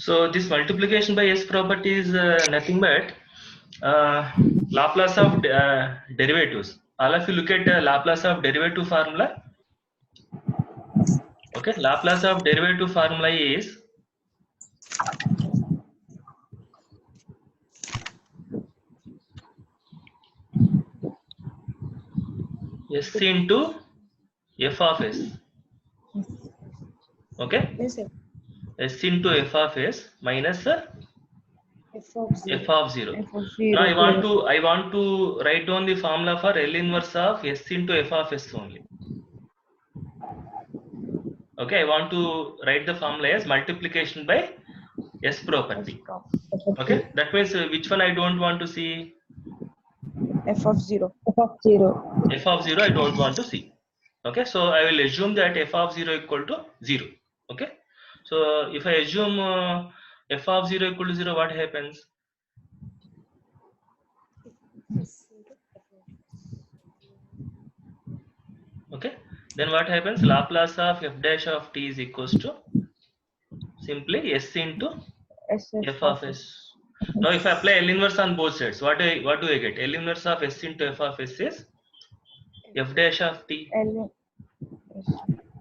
So this multiplication by S property is nothing but Laplace of derivatives. All of you look at Laplace of derivative formula. Okay, Laplace of derivative formula is S into f of s. Okay, Yes, sir. s into f of s minus F of 0. f of 0. F of Now 0. I want to write down the formula for L inverse of s into f of s only. Okay, I want to write the formula as multiplication by S property. Okay, that means which one I don't want to see? F of 0. F of 0 I don't want to see. Okay, so I will assume that f of 0 equal to 0. Okay, so if I assume f of 0 equal to 0, what happens? Okay, then what happens? Laplace of f dash of t is equals to simply s into f of s. Now if I apply L inverse on both sides, what do I get? L inverse of s into f of s is f dash of t, L.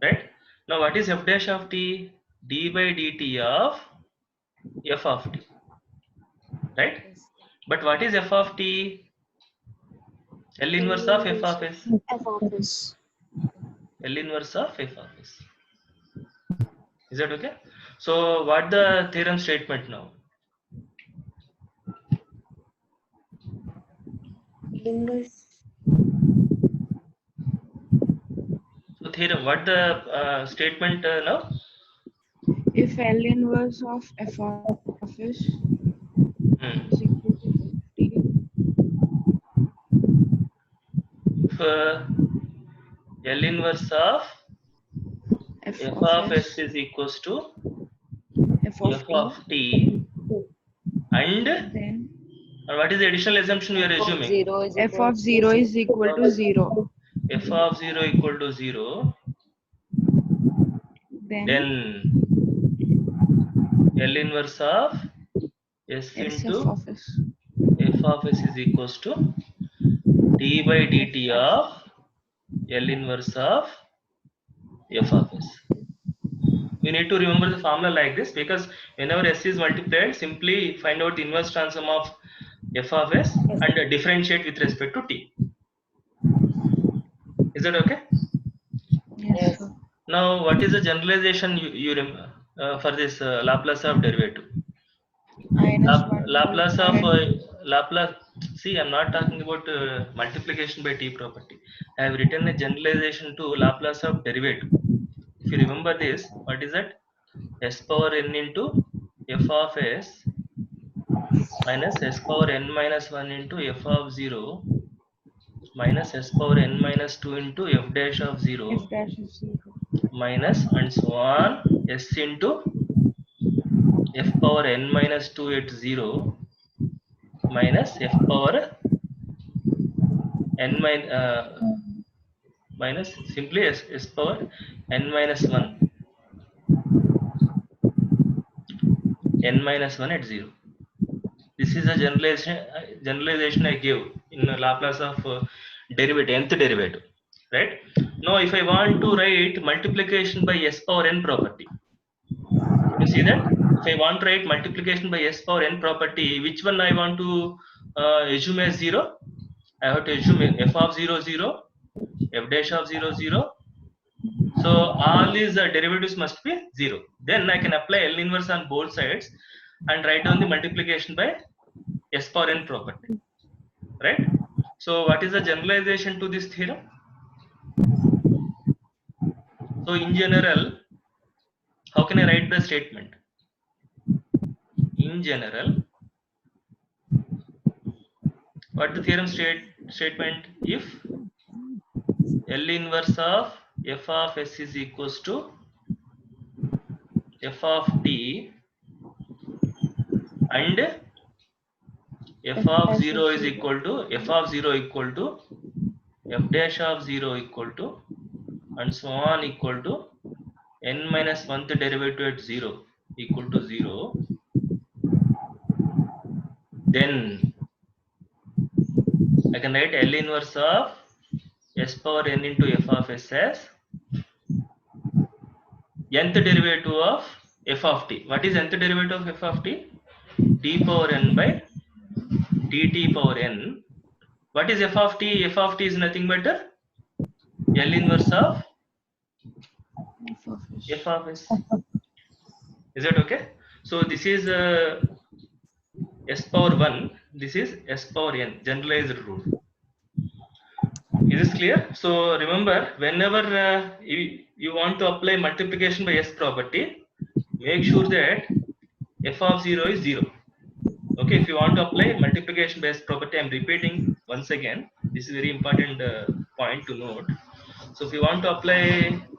right? Now what is f dash of t? D by dt of f of t, right? But what is f of t? L inverse of f of s. F of s. L inverse of f of s. Is that okay? So what the theorem statement now? Inverse. So theorem, what the statement now? If L inverse of F of s is equal to t. If L inverse of F f of of s s is equals to F of f t. of t, and Then what is the additional assumption we are assuming? F of 0 is equal to 0. F of 0 equal to 0. Then L inverse of s into SF of s. f of s is equals to d by dt of L inverse of f of s. We need to remember the formula like this, because whenever s is multiplied, simply find out the inverse transform of f of s and differentiate with respect to t. Is that okay? Yes, sir. Now, what is the generalization you remember for this Laplace of derivative? Minus 1 Laplace over of n. Laplace. See, I'm not talking about multiplication by t property. I have written a generalization to Laplace of derivative. If you remember this, what is that? S power n into f of s minus s power n minus 1 into f of 0 minus s power n minus 2 into f dash of 0 F dash is 0. minus and so on s into f power n minus 2 at 0 minus f power n minus simply s power n minus 1 n minus 1 at 0. This is a generalization I gave in Laplace of derivative, nth derivative, right? Now if I want to write multiplication by s power n property, you see that if I want to write multiplication by s power n property, which one I want to assume as 0? I have to assume f of 0 0, f dash of 0 0. So all these derivatives must be 0. Then I can apply L inverse on both sides and write down the multiplication by s power n property, right? So what is the generalization to this theorem? So in general, how can I write the statement? In general, what the theorem statement? If L inverse of f of s is equals to f of t and f of 0 is equal to f of 0 equal to f dash of 0 equal to and so on equal to n minus 1th derivative at 0 equal to 0, then I can write L inverse of s power n into f of s as nth derivative of f of t. What is nth derivative of f of t? T power n by dt power n. What is f of t? F of t is nothing but L inverse of f of s. Is that okay? So this is s power 1. This is s power n, generalized rule. Is this clear? So remember, whenever you want to apply multiplication by s property, make sure that f of 0 is 0. Okay, if you want to apply multiplication by s property, I'm repeating once again. This is very important point to note. So if you want to apply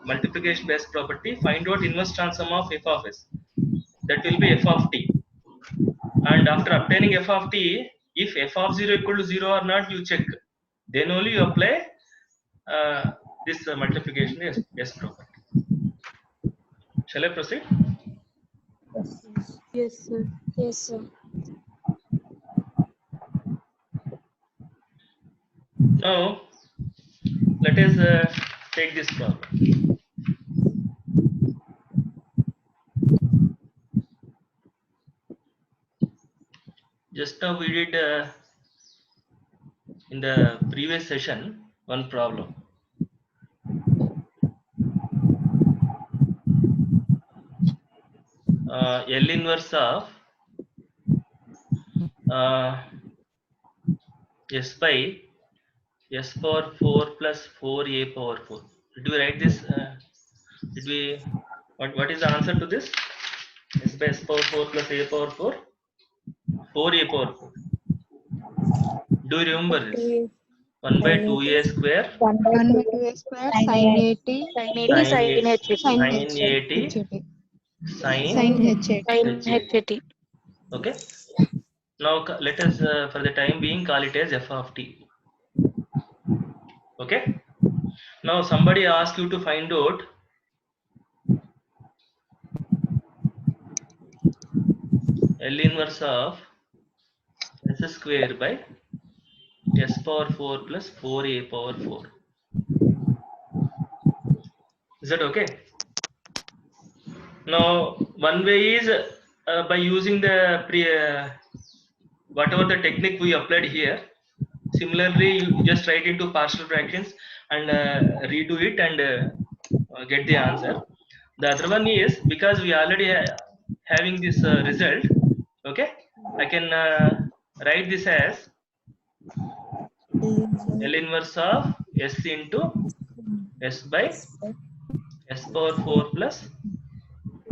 multiplication by s property, find out inverse transform of f of s. That will be f of t. And after obtaining f of t, if f of 0 equal to 0 or not, you check. Then only you apply this multiplication s property. Shall I proceed? Yes, sir. Yes, sir. Now, let us take this problem. Just now we did in the previous session one problem. L inverse of s by s power 4 plus 4a power 4. Did we write this? Did we? What is the answer to this? S by s power 4 plus a power 4? 4a power 4. Do you remember this? 1 by 2a square 1 by 2a square sin 80 sin 80 sin HAT. Okay. Now let us for the time being call it as f of t. Okay. Now somebody asks you to find out L inverse of s square by s power 4 plus 4a power 4. Is that okay? Now one way is by using the whatever the technique we applied here. Similarly, you just write into partial fractions and redo it and get the answer. The other one is because we already having this result. Okay, I can write this as L inverse of s into s by s power 4 plus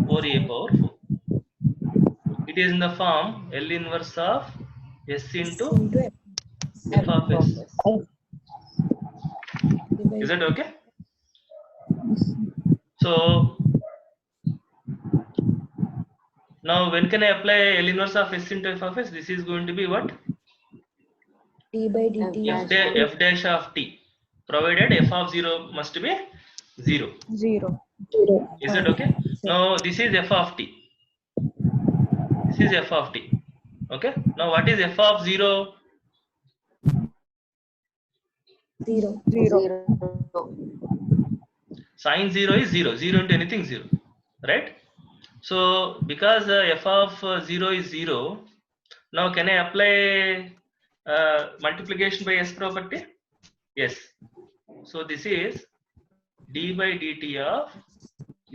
4a power 4. It is in the form L inverse of s into f of s. Is that okay? So now when can I apply L inverse of s into f of s? This is going to be what? d by dt F dash of t, provided f of 0 must be 0. 0. Is that okay? Now this is f of t. This is f of t. Okay. Now what is f of 0? 0 Sin 0 is 0. 0 into anything 0. Right? So because f of 0 is 0, now can I apply multiplication by s property? Yes. So this is d by dt of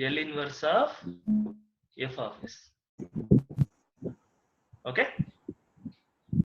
L inverse of f of s.